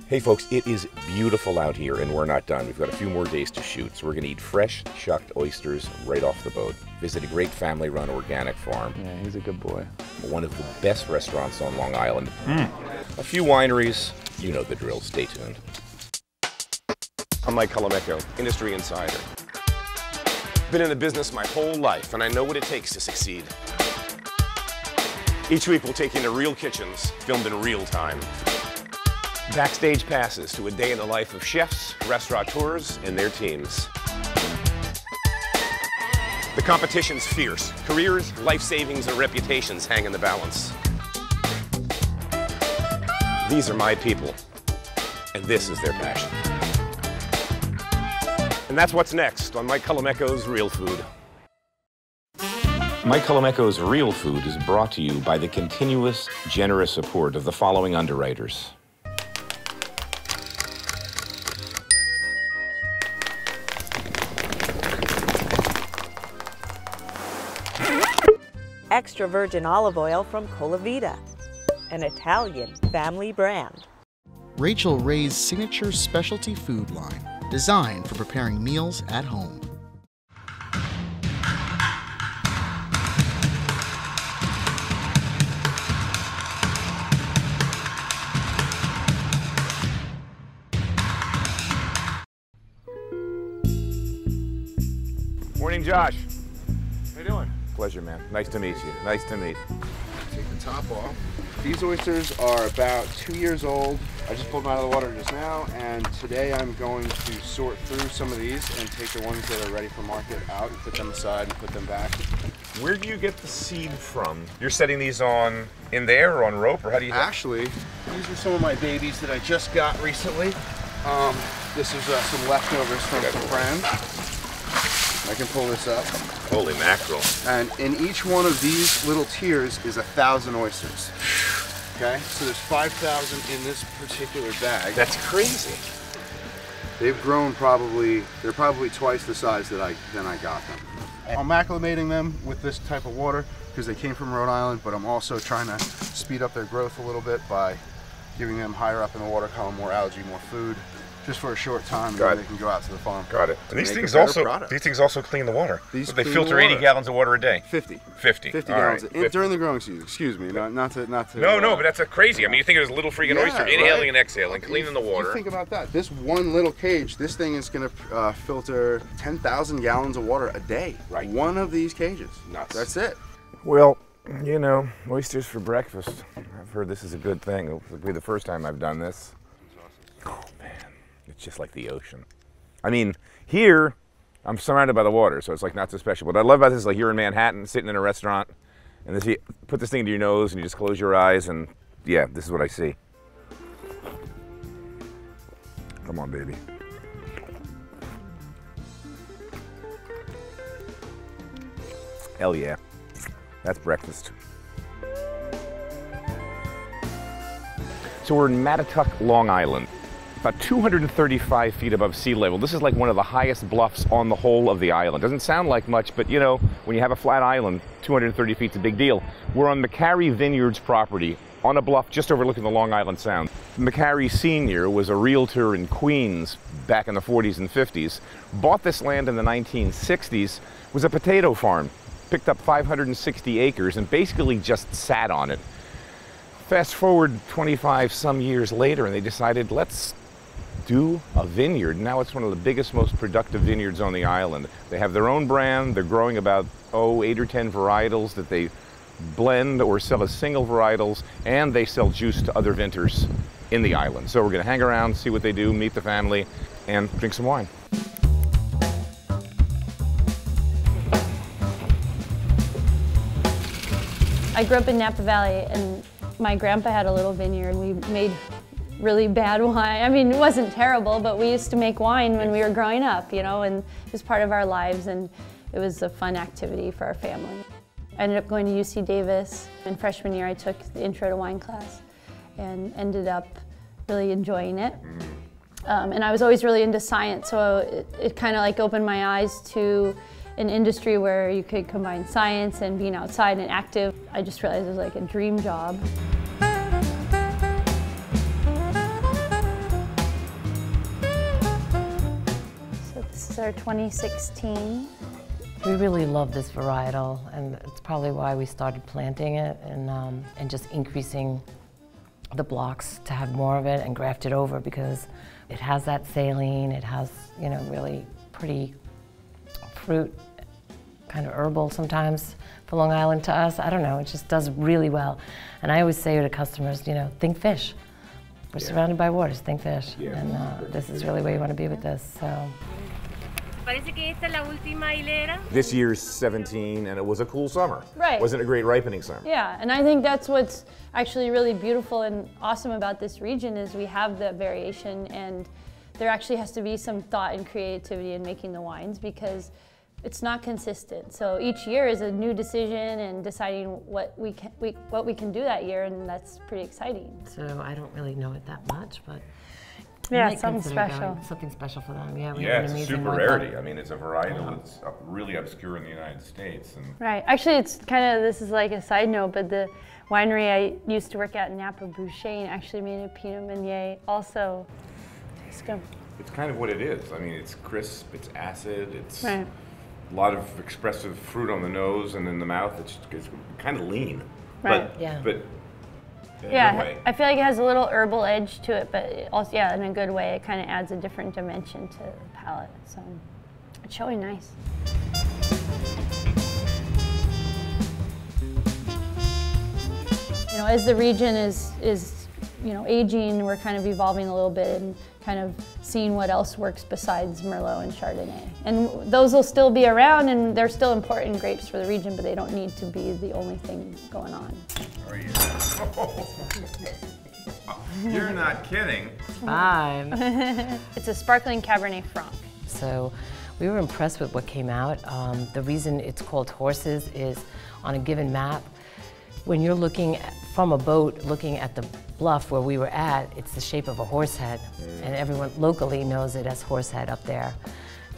Hey folks, it is beautiful out here and we're not done. We've got a few more days to shoot, so we're going to eat fresh, shucked oysters right off the boat. Visit a great family-run organic farm. Yeah, he's a good boy. One of the best restaurants on Long Island. A few wineries, you know the drill. Stay tuned. I'm Mike Colameco, industry insider. Been in the business my whole life and I know what it takes to succeed. Each week we'll take you into real kitchens, filmed in real time. Backstage passes to a day in the life of chefs, restaurateurs, and their teams. The competition's fierce. Careers, life savings, and reputations hang in the balance. These are my people, and this is their passion. And that's what's next on Mike Colameco's Real Food. Mike Colameco's Real Food is brought to you by the continuous, generous support of the following underwriters. Extra virgin olive oil from Colavita, an Italian family brand. Rachael Ray's signature specialty food line, designed for preparing meals at home. Morning, Josh. How you doing? Pleasure, man. Nice to meet you. Nice to meet. Take the top off. These oysters are about 2 years old. I just pulled them out of the water just now, and today I'm going to sort through some of these and take the ones that are ready for market out and put them aside and put them back. Where do you get the seed from? You're setting these on in there or on rope, or how do you? Actually, these are some of my babies that I just got recently. This is some leftovers from some friends. I can pull this up. Holy mackerel. And in each one of these little tiers is 1,000 oysters. Okay, so there's 5,000 in this particular bag. That's crazy. They've grown they're probably twice the size that I got them. I'm acclimating them with this type of water because they came from Rhode Island, but I'm also trying to speed up their growth a little bit by giving them higher up in the water column more algae, more food, just for a short time, and then they can go out to the farm. Got it. And these things also clean the water. They filter 80 gallons of water a day. 50. 50 gallons right. during the growing season. Excuse me, not to. No, but that's crazy. I mean, you think of it as a little freaking oyster, inhaling and exhaling, cleaning the water. You think about that. This one little cage, this thing is going to filter 10,000 gallons of water a day. Right. One of these cages. Nuts. That's it. Well, you know, oysters for breakfast. I've heard this is a good thing. It'll be the first time I've done this. Oh man. It's just like the ocean. I mean, here, I'm surrounded by the water, so it's like not so special. What I love about this is like you're in Manhattan, sitting in a restaurant, and this, you put this thing into your nose and you just close your eyes, and yeah, this is what I see. Come on, baby. Hell yeah. That's breakfast. So we're in Mattituck, Long Island. About 235 feet above sea level. This is like one of the highest bluffs on the whole of the island. Doesn't sound like much, but you know, when you have a flat island, 230 feet's a big deal. We're on McCary Vineyards property on a bluff just overlooking the Long Island Sound. McCary Sr. was a realtor in Queens back in the 40s and 50s, bought this land in the 1960s, was a potato farm, picked up 560 acres and basically just sat on it. Fast forward 25 some years later and they decided, let's do a vineyard. Now it's one of the biggest, most productive vineyards on the island. They have their own brand. They're growing about, 8 or 10 varietals that they blend or sell as single varietals, and they sell juice to other vintners in the island. So we're gonna hang around, see what they do, meet the family, and drink some wine. I grew up in Napa Valley, and my grandpa had a little vineyard. We made really bad wine. I mean, it wasn't terrible, but we used to make wine when we were growing up, you know, and it was part of our lives, and it was a fun activity for our family. I ended up going to UC Davis. In freshman year, I took the Intro to Wine class and ended up really enjoying it. And I was always really into science, so it kind of like opened my eyes to an industry where you could combine science and being outside and active. I just realized it was like a dream job. our 2016. We really love this varietal, and it's probably why we started planting it and just increasing the blocks to have more of it and graft it over, because it has that saline, it has, you know, really pretty fruit, kind of herbal sometimes for Long Island to us. I don't know, it just does really well. And I always say to customers, you know, think fish. We're surrounded by waters, think fish. Yeah. And this is really where you want to be with this, so. This year's 17, and it was a cool summer. Right. Wasn't a great ripening summer. Yeah, and I think that's what's actually really beautiful and awesome about this region is we have that variation, and there actually has to be some thought and creativity in making the wines because it's not consistent. So each year is a new decision and deciding what we can do that year, and that's pretty exciting. So I don't really know it that much, but yeah, something special. Something special for them. Yeah, it's a super rarity. I mean, it's a varietal that's really obscure in the United States. And right. Actually, it's kind of, this is like a side note, but the winery I used to work at, Napa Boucher, actually made a Pinot Meunier also. Tastes good. It's kind of what it is. I mean, it's crisp, it's acid, it's right. A lot of expressive fruit on the nose and in the mouth. It's kind of lean. Right. But yeah, I feel like it has a little herbal edge to it, but it also, yeah, in a good way, it kind of adds a different dimension to the palate. So it's showing nice. You know, as the region is you know, aging, we're kind of evolving a little bit and kind of seeing what else works besides Merlot and Chardonnay. And those will still be around, and they're still important grapes for the region, but they don't need to be the only thing going on. You're not kidding. Fine. It's a sparkling Cabernet Franc. So we were impressed with what came out. The reason it's called Horses is on a given map, when you're looking from a boat, looking at the bluff where we were at, it's the shape of a horse head. And everyone locally knows it as Horsehead up there.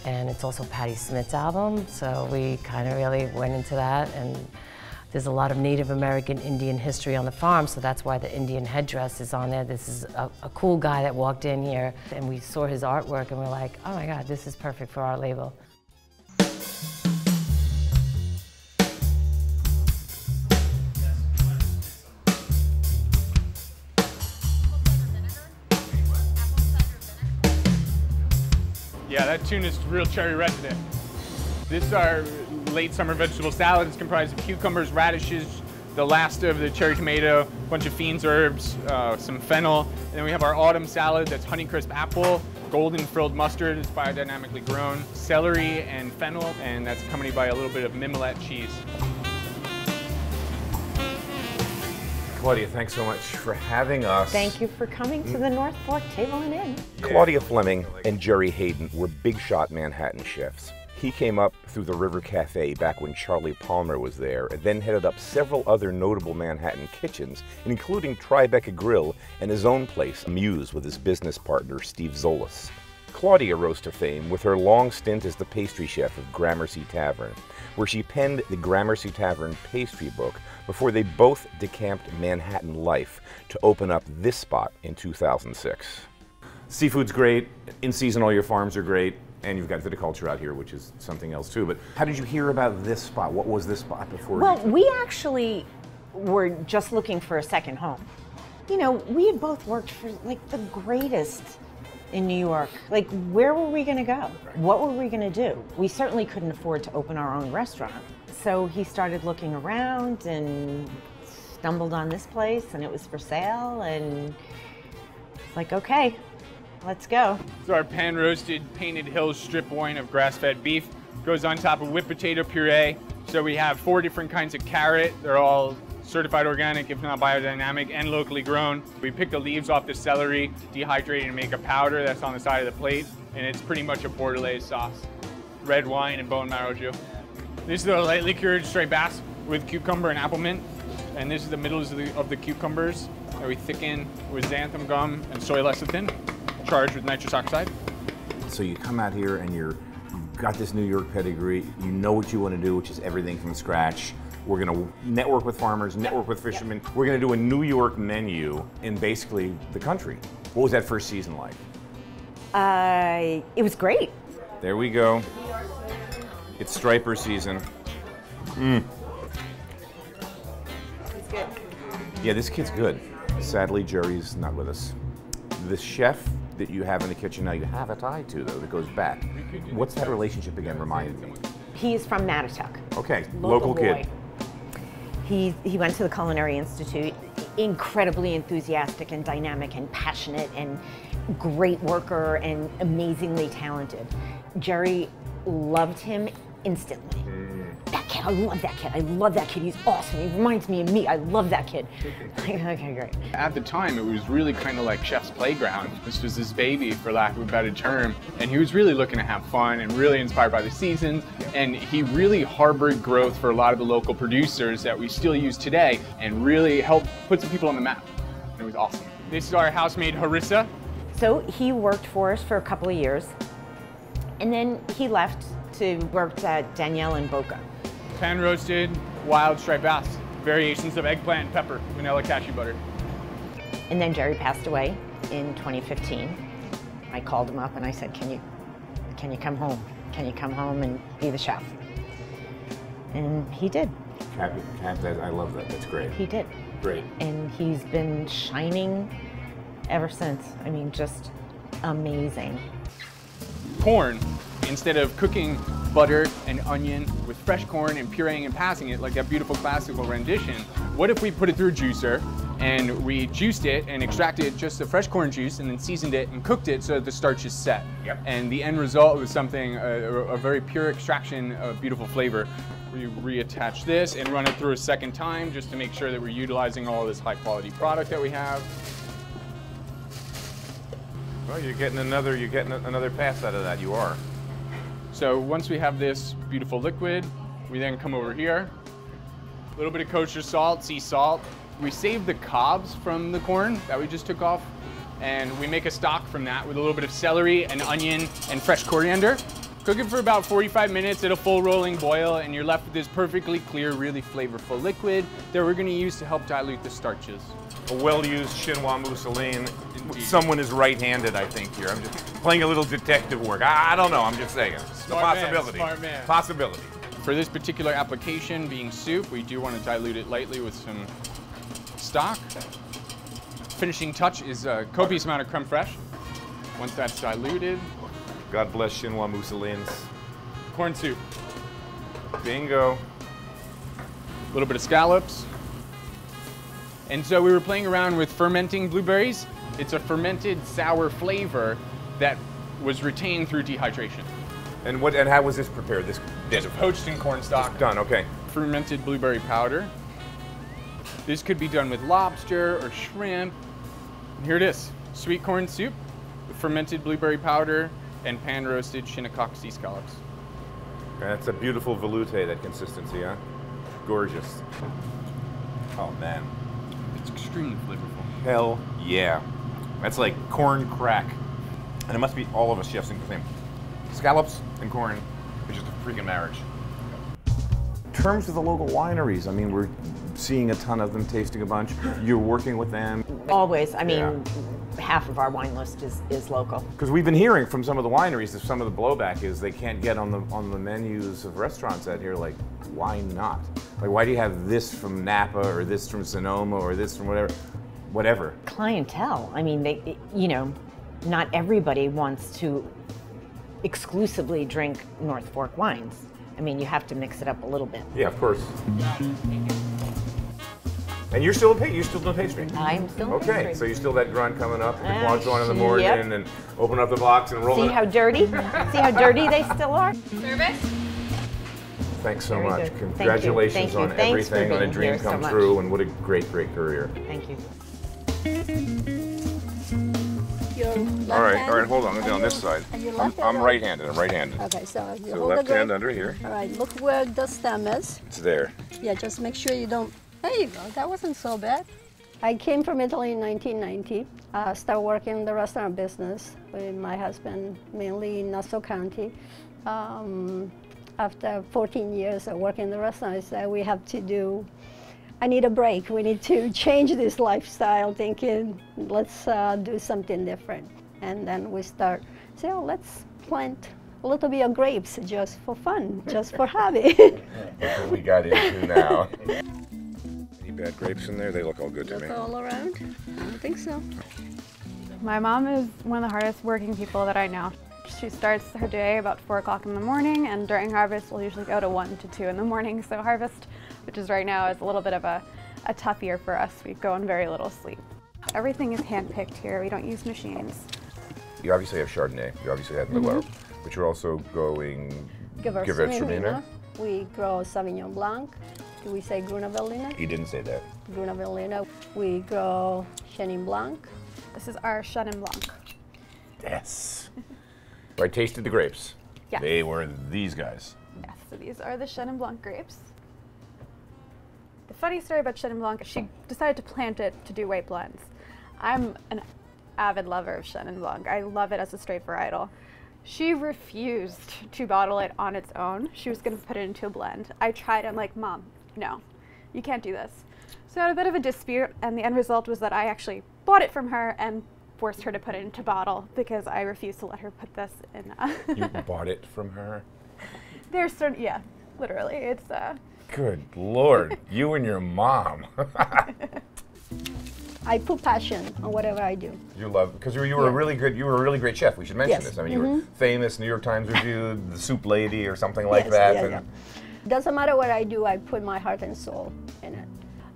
And it's also Patti Smith's album, so we kind of really went into that. And there's a lot of Native American Indian history on the farm, so that's why the Indian headdress is on there. This is a cool guy that walked in here, and we saw his artwork, and we're like, oh my God, this is perfect for our label. Yeah, that tune is real cherry resident. This is our late summer vegetable salad. It's comprised of cucumbers, radishes, the last of the cherry tomato, a bunch of Fiends herbs, some fennel. And then we have our autumn salad that's Honeycrisp apple, golden frilled mustard, it's biodynamically grown, celery and fennel, and that's accompanied by a little bit of mimolette cheese. Claudia, thanks so much for having us. Thank you for coming to the North Fork Table and Inn. Claudia Fleming and Jerry Hayden were big shot Manhattan chefs. He came up through the River Cafe back when Charlie Palmer was there, and then headed up several other notable Manhattan kitchens, including Tribeca Grill and his own place, Muse, with his business partner, Steve Zolas. Claudia rose to fame with her long stint as the pastry chef of Gramercy Tavern, where she penned the Gramercy Tavern pastry book before they both decamped Manhattan life to open up this spot in 2006. Seafood's great, in season all your farms are great, and you've got viticulture out here, which is something else too. But how did you hear about this spot? What was this spot before? Well, we actually were just looking for a second home. You know, we had both worked for like the greatest in New York. Like, where were we gonna go? What were we gonna do? We certainly couldn't afford to open our own restaurant. So he started looking around and stumbled on this place, and it was for sale, and it's like, okay, let's go. So our pan-roasted Painted Hills strip loin of grass-fed beef goes on top of whipped potato puree. So we have 4 different kinds of carrot. They're all certified organic, if not biodynamic, and locally grown. We pick the leaves off the celery, dehydrate and make a powder that's on the side of the plate, and it's pretty much a bordelaise sauce. Red wine and bone marrow jus. This is a lightly cured striped bass with cucumber and apple mint, and this is the middles of the cucumbers that we thicken with xanthan gum and soy lecithin, charged with nitrous oxide. So you come out here and you've got this New York pedigree, you know what you want to do, which is everything from scratch. We're going to network with farmers, network with fishermen. We're going to do a New York menu in basically the country. What was that first season like? It was great. There we go. It's striper season. It's good. Yeah, this kid's good. Sadly, Jerry's not with us. The chef that you have in the kitchen now, you have a tie to, though, that goes back. What's that relationship again? Remind me. He's from Mattituck. Okay, local kid. He went to the Culinary Institute, incredibly enthusiastic and dynamic and passionate and great worker and amazingly talented. Jerry loved him instantly. That kid, I love that kid. I love that kid. He's awesome. He reminds me of me. I love that kid. Okay, great. At the time, it was really kind of like chef's playground. This was his baby, for lack of a better term, and he was really looking to have fun and really inspired by the seasons, and he really harbored growth for a lot of the local producers that we still use today and really helped put some people on the map. It was awesome. This is our house-made harissa. So he worked for us for a couple of years, and then he left to work at Danielle and Boca. Pan-roasted wild striped bass, variations of eggplant and pepper, vanilla cashew butter. And then Jerry passed away in 2015. I called him up and I said, can you come home? Can you come home and be the chef? And he did. I love that. That's great. He did. Great. And he's been shining ever since. I mean, just amazing. Corn, instead of cooking butter and onion with fresh corn and pureeing and passing it like that beautiful classical rendition, what if we put it through a juicer and we juiced it and extracted just the fresh corn juice and then seasoned it and cooked it so that the starch is set. Yep. And the end result was something, a very pure extraction of beautiful flavor. We reattach this and run it through a second time just to make sure that we're utilizing all this high quality product that we have. Well, you're getting another pass out of that. You are. So once we have this beautiful liquid, we then come over here. A little bit of kosher salt, sea salt. We save the cobs from the corn that we just took off, and we make a stock from that with a little bit of celery and onion and fresh coriander. Cook it for about 45 minutes at a full rolling boil, and you're left with this perfectly clear, really flavorful liquid that we're going to use to help dilute the starches. A well-used chinois mousseline. Someone is right-handed, I think, here. I'm just playing a little detective work. I don't know, I'm just saying. Smart possibility. Man, smart man. Possibility. For this particular application, being soup, we do want to dilute it lightly with some stock. Finishing touch is a copious amount of creme fraiche. Once that's diluted. God bless chinois mousselines. Corn soup. Bingo. A little bit of scallops. And so we were playing around with fermenting blueberries. It's a fermented sour flavor that was retained through dehydration. And how was this prepared? This Poached in cornstalk. done, okay. Fermented blueberry powder. This could be done with lobster or shrimp. And here it is, sweet corn soup with fermented blueberry powder and pan-roasted Shinnecock sea scallops. That's a beautiful velouté, that consistency, huh? Gorgeous. Oh, man. It's extremely flavorful. Hell yeah. That's like corn crack. And it must be all of us chefs think the same. Scallops and corn is just a freaking marriage. In terms of the local wineries, I mean, we're seeing a ton of them, tasting a bunch. You're working with them. Always. I mean, half of our wine list is local. Because we've been hearing from some of the wineries that some of the blowback is they can't get on the menus of restaurants out here. Like, why not? Like, why do you have this from Napa or this from Sonoma or this from whatever? Clientele. I mean, they, you know, not everybody wants to exclusively drink North Fork wines. I mean, you have to mix it up a little bit. Yeah, of course. And you're still doing pastry? I'm still okay, pastry. So you still that grunt coming up, the croissant in the morning, yep. and open up the box and roll it. See how dirty? See how dirty they still are? Service? Thanks so Very much. good. Congratulations Thank you. on Thanks for everything, on a being dream here so come much. true, and what a great, great career. Thank you. All right, hold on. I'm on this side. I'm right-handed. Okay, so you So hold left the hand grape. under here. All right, look where the stem is. It's there. Yeah, just make sure you don't. There you go. That wasn't so bad. I came from Italy in 1990. Started working in the restaurant business with my husband, mainly in Nassau County. After 14 years of working in the restaurant, I said I need a break. We need to change this lifestyle, thinking let's do something different. And then we let's plant a little bit of grapes just for fun, just for hobby. That's what we got into now. Any bad grapes in there? They look all good to me. Look all around? I don't think so. My mom is one of the hardest working people that I know. She starts her day about 4 o'clock in the morning, and during harvest we'll usually go to 1 to 2 in the morning. So harvest, which is right now, is a little bit of a tough year for us. We go on very little sleep. Everything is hand-picked here. We don't use machines. You obviously have Chardonnay. You obviously have Merlot, but you're also going Gewürztraminer. We grow Sauvignon Blanc. Do we say Grüne Veltliner? He didn't say that. Grüne Veltliner. We grow Chenin Blanc. This is our Chenin Blanc. Yes. I tasted the grapes. Yes. They were these guys. Yes, so these are the Chenin Blanc grapes. The funny story about Chenin Blanc, she decided to plant it to do white blends. I'm an avid lover of Chenin Blanc. I love it as a straight varietal. She refused to bottle it on its own. She was going to put it into a blend. I tried. I'm like, Mom, no, you can't do this. So I had a bit of a dispute, and the end result was that I actually bought it from her and forced her to put it into bottle because I refused to let her put this in. You bought it from her? There's certain, yeah, literally. It's Good Lord, you and your mom. I put passion on whatever I do. You love, because you were a really great chef. We should mention this. I mean, you were famous, New York Times reviewed, the soup lady or something like that. Yeah. Doesn't matter what I do, I put my heart and soul in it.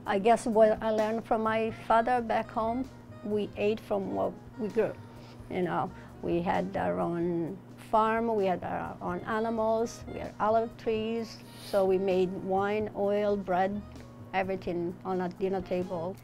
I guess what I learned from my father back home, we ate from what we grew. You know, we had our own farm, we had our own animals, we had olive trees, so we made wine, oil, bread, everything on a dinner table.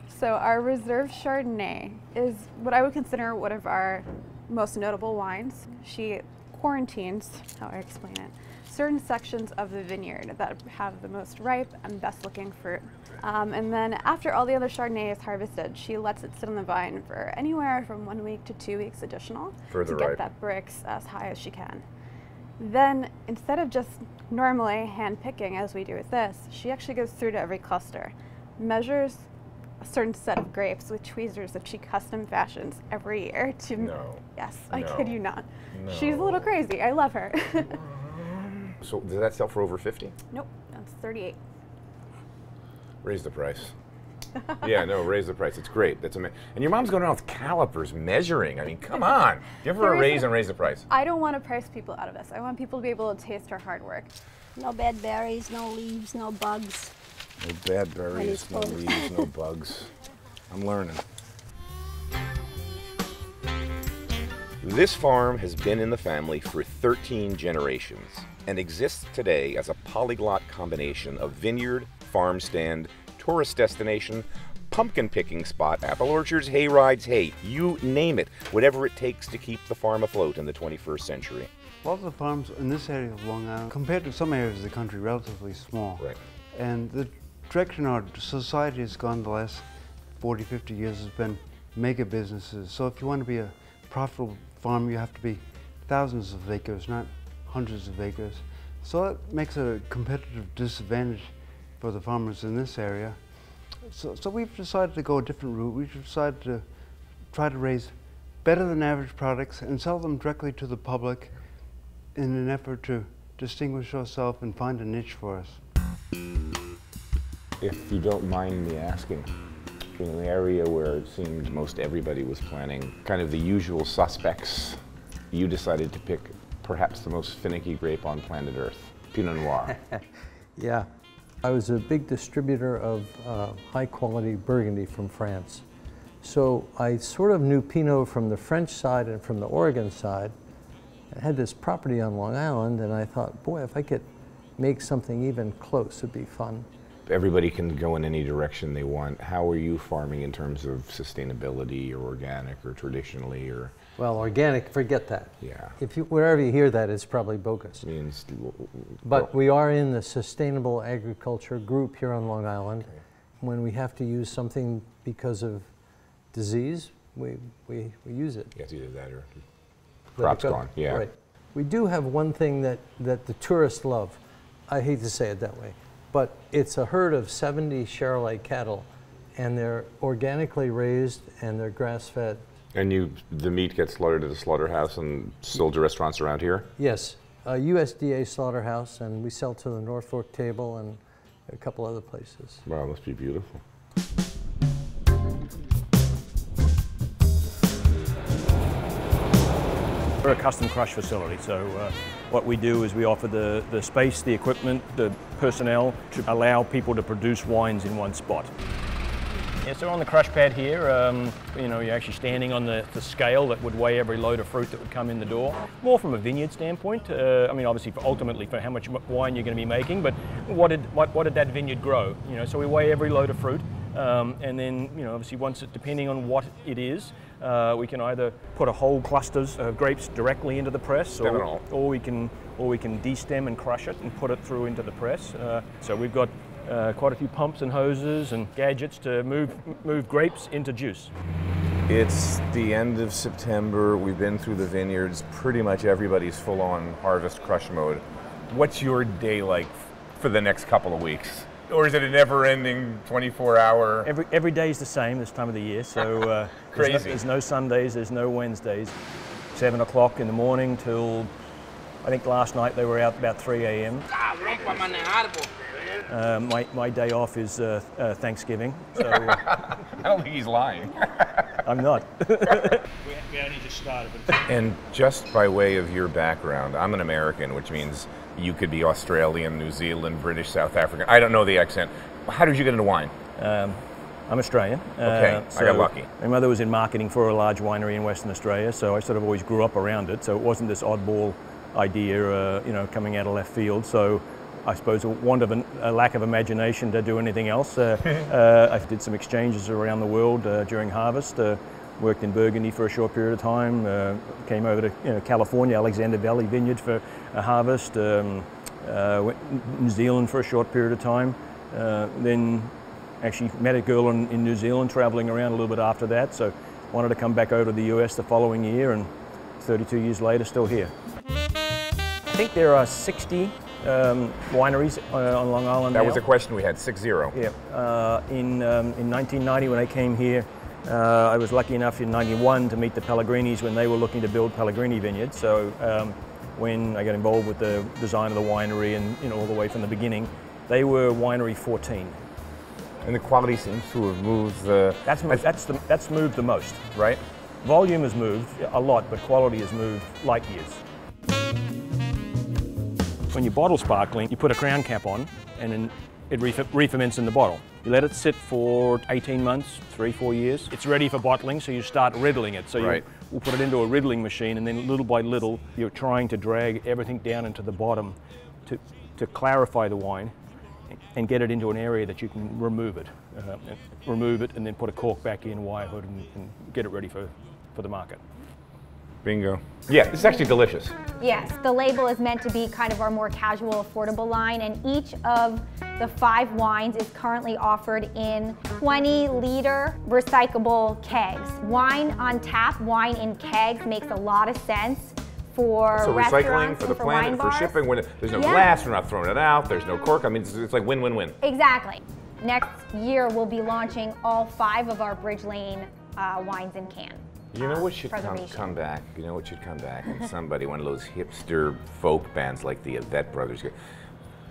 So our Reserve Chardonnay is what I would consider one of our most notable wines. She quarantines, how I explain it, certain sections of the vineyard that have the most ripe and best looking fruit. And then after all the other Chardonnay is harvested, she lets it sit on the vine for anywhere from 1 week to 2 weeks additional to get that Brix as high as she can. Then instead of just normally hand picking as we do with this, she actually goes through to every cluster, measures a certain set of grapes with tweezers that she custom fashions every year to. No. Yes, I kid you not. No. She's a little crazy. I love her. So does that sell for over 50? Nope, that's 38. Raise the price. Yeah, no, raise the price. It's great. That's amazing. And your mom's going around with calipers measuring. I mean, come on. Give her a raise and raise the price. I don't want to price people out of this. I want people to be able to taste her hard work. No bad berries, no leaves, no bugs. No bad berries, no leaves, no bugs. I'm learning. This farm has been in the family for 13 generations and exists today as a polyglot combination of vineyard, farm stand, tourist destination, pumpkin picking spot, apple orchards, hay rides, hey, you name it, whatever it takes to keep the farm afloat in the 21st century. A lot of the farms in this area of Long Island, compared to some areas of the country, relatively small. Right. And the direction our society has gone the last 40, 50 years has been mega businesses. So if you want to be a profitable farm, you have to be thousands of acres, not hundreds of acres. So that makes a competitive disadvantage for the farmers in this area. So we've decided to go a different route. We've decided to try to raise better than average products and sell them directly to the public in an effort to distinguish ourselves and find a niche for us. If you don't mind me asking, in an area where it seemed most everybody was planting kind of the usual suspects, you decided to pick perhaps the most finicky grape on planet Earth, Pinot Noir. Yeah. I was a big distributor of high-quality Burgundy from France. So I sort of knew Pinot from the French side and from the Oregon side. I had this property on Long Island, and I thought, boy, if I could make something even close, it'd be fun. Everybody can go in any direction they want. How are you farming in terms of sustainability or organic or traditionally or? Well, organic, forget that. Yeah. If you, wherever you hear that, it's probably bogus. Means, but we are in the sustainable agriculture group here on Long Island. Okay. When we have to use something because of disease, we use it. It's either that or crop's gone. Yeah. Right. We do have one thing that the tourists love. I hate to say it that way, but it's a herd of 70 Charolais cattle, and they're organically raised and they're grass-fed. And the meat gets slaughtered at the slaughterhouse and sold to restaurants around here? Yes, USDA slaughterhouse, and we sell to the Norfolk Table and a couple other places. Wow, must be beautiful. We're a custom crush facility, so what we do is we offer the space, the equipment, the personnel to allow people to produce wines in one spot. Yeah, so on the crush pad here, you know, you're actually standing on the scale that would weigh every load of fruit that would come in the door. More from a vineyard standpoint, I mean, obviously, ultimately for how much wine you're going to be making, but what did that vineyard grow? You know, so we weigh every load of fruit, and then, you know, obviously, depending on what it is, we can either put a whole clusters of grapes directly into the press, or we can de-stem and crush it and put it through into the press. So we've got quite a few pumps and hoses and gadgets to move grapes into juice. It's the end of September. We've been through the vineyards. Pretty much everybody's full-on harvest crush mode. What's your day like for the next couple of weeks? Or is it a never-ending 24-hour? Every day is the same this time of the year, so Crazy. There's no Sundays, there's no Wednesdays. 7 o'clock in the morning till, I think last night they were out about 3 a.m. My day off is Thanksgiving. So, I don't think he's lying. I'm not. we only just started. And just by way of your background, I'm an American, which means you could be Australian, New Zealand, British, South African. I don't know the accent. How did you get into wine? I'm Australian. Okay, I got lucky. My mother was in marketing for a large winery in Western Australia, so I sort of always grew up around it. So it wasn't this oddball idea, you know, coming out of left field. So I suppose a lack of imagination to do anything else. I did some exchanges around the world during harvest. Worked in Burgundy for a short period of time. Came over to California, Alexander Valley Vineyard for a harvest. Went to New Zealand for a short period of time. Then actually met a girl in New Zealand, traveling around a little bit after that. So wanted to come back over to the US the following year, and 32 years later, still here. I think there are 60 wineries on Long Island. That was a question we had, 60. Yeah. In 1990, when I came here, I was lucky enough in '91 to meet the Pellegrinis when they were looking to build Pellegrini vineyards. So when I got involved with the design of the winery and all the way from the beginning, they were winery 14. And the quality seems to have moved. That's moved the most, right? Volume has moved a lot, but quality has moved light years. When you bottle sparkling, you put a crown cap on, and then it re-ferments in the bottle. You let it sit for 18 months, 3-4 years. It's ready for bottling, so you start riddling it. So we'll put it into a riddling machine, and then little by little, you're trying to drag everything down into the bottom to clarify the wine and get it into an area that you can remove it. And then put a cork back in, wire hood, and get it ready for the market. Bingo. Yeah, it's actually delicious. Yes, the label is meant to be kind of our more casual, affordable line, and each of the 5 wines is currently offered in 20-liter recyclable kegs. Wine on tap, wine in kegs makes a lot of sense for recycling, for the for planet, for shipping. When there's no glass, we're not throwing it out. There's no cork. I mean, it's like win-win-win. Exactly. Next year, we'll be launching all 5 of our Bridge Lane wines in can. You know what should come back? You know what should come back? And somebody, one of those hipster folk bands like the Yvette Brothers,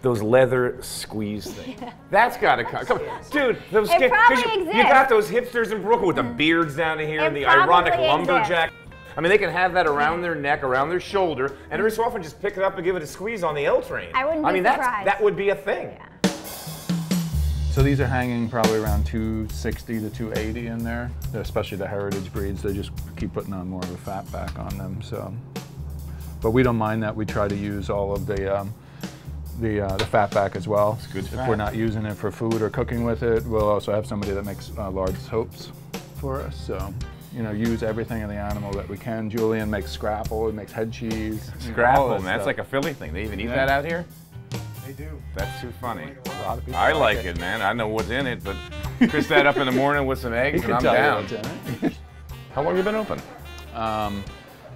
those leather squeeze things. Yeah. That's got to come. Come on, dude. Those it probably exists. You got those hipsters in Brooklyn with the beards down here and the ironic lumberjack. I mean, they can have that around their neck, around their shoulder, and every so often just pick it up and give it a squeeze on the L train. I wouldn't be surprised. That would be a thing. Yeah. So these are hanging probably around 260 to 280 in there, especially the heritage breeds. They just keep putting on more of a fat back on them. So, but we don't mind that. We try to use all of the fat back as well. It's good if fat. We're not using it for food or cooking with it, we'll also have somebody that makes large soaps for us. So, you know, use everything in the animal that we can. Julian makes scrapple, he makes head cheese. Scrapple, man, that's like a Philly thing. They even eat that out here? They do. That's too funny. A lot of people I like it, man. I know what's in it, but crisp that up in the morning with some eggs, and I'm down. How long have you been open?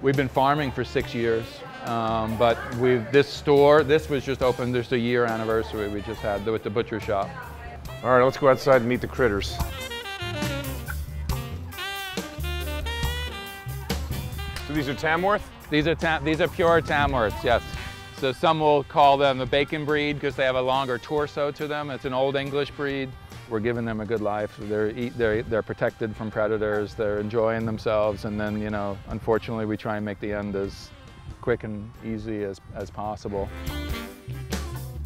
We've been farming for 6 years, but this was just opened. There's a year anniversary we just had with the butcher shop. All right, let's go outside and meet the critters. these are Tamworth? These are pure Tamworths, yes. So some will call them the bacon breed because they have a longer torso to them. It's an Old English breed. We're giving them a good life. They're protected from predators. They're enjoying themselves, and then, you know, unfortunately, we try and make the end as quick and easy as possible.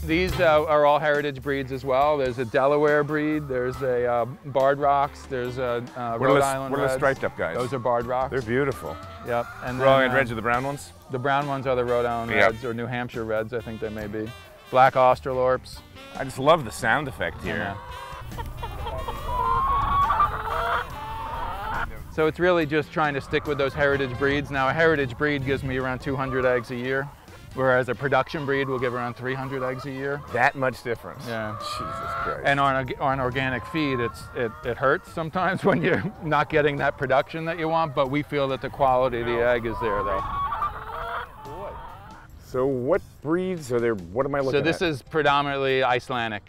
These are all heritage breeds as well. There's a Delaware breed, there's a Barred Rocks, there's a Rhode Island What are the Reds. striped up guys? Those are Barred Rocks. They're beautiful. Yep. And Rhode Island Reds are the brown ones? The brown ones are the Rhode Island Reds, or New Hampshire Reds, I think they may be. Black Australorps. I just love the sound effect here. So it's really just trying to stick with those heritage breeds. Now a heritage breed gives me around 200 eggs a year, whereas a production breed will give around 300 eggs a year. That much difference? Yeah. Jesus Christ. And on organic feed, it hurts sometimes when you're not getting that production that you want, but we feel that the quality of the egg is there though. So what breeds are there? What am I looking at? So this is predominantly Icelandic.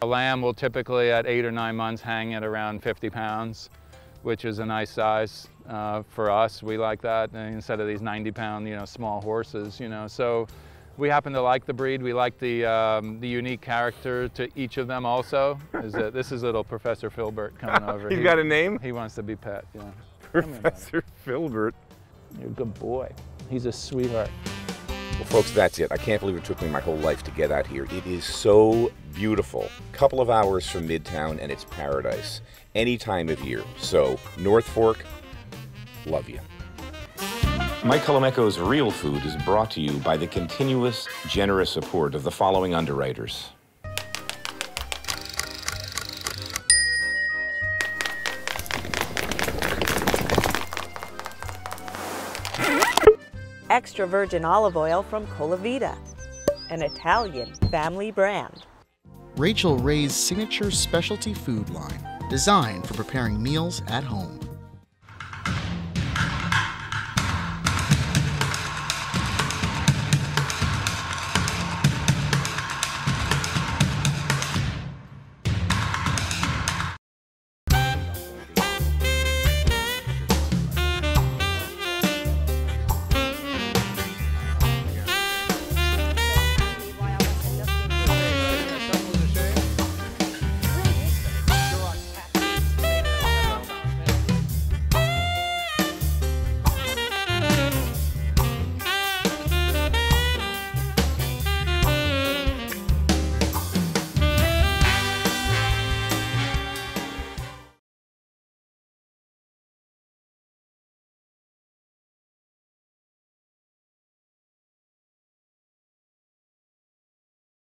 A lamb will typically at 8 or 9 months hang at around 50 pounds, which is a nice size for us. We like that instead of these 90-pound, you know, small horses, you know. So we happen to like the breed. We like the unique character to each of them also. This is little Professor Filbert coming over. He's got a name? He wants to be pet, yeah. Professor Filbert. You're a good boy. He's a sweetheart. Well, folks, that's it. I can't believe it took me my whole life to get out here. It is so beautiful. Couple of hours from Midtown, and it's paradise. Any time of year. So, North Fork, love you. Mike Colameco's Real Food is brought to you by the continuous, generous support of the following underwriters. Extra virgin olive oil from Colavita, an Italian family brand. Rachel Ray's signature specialty food line, designed for preparing meals at home.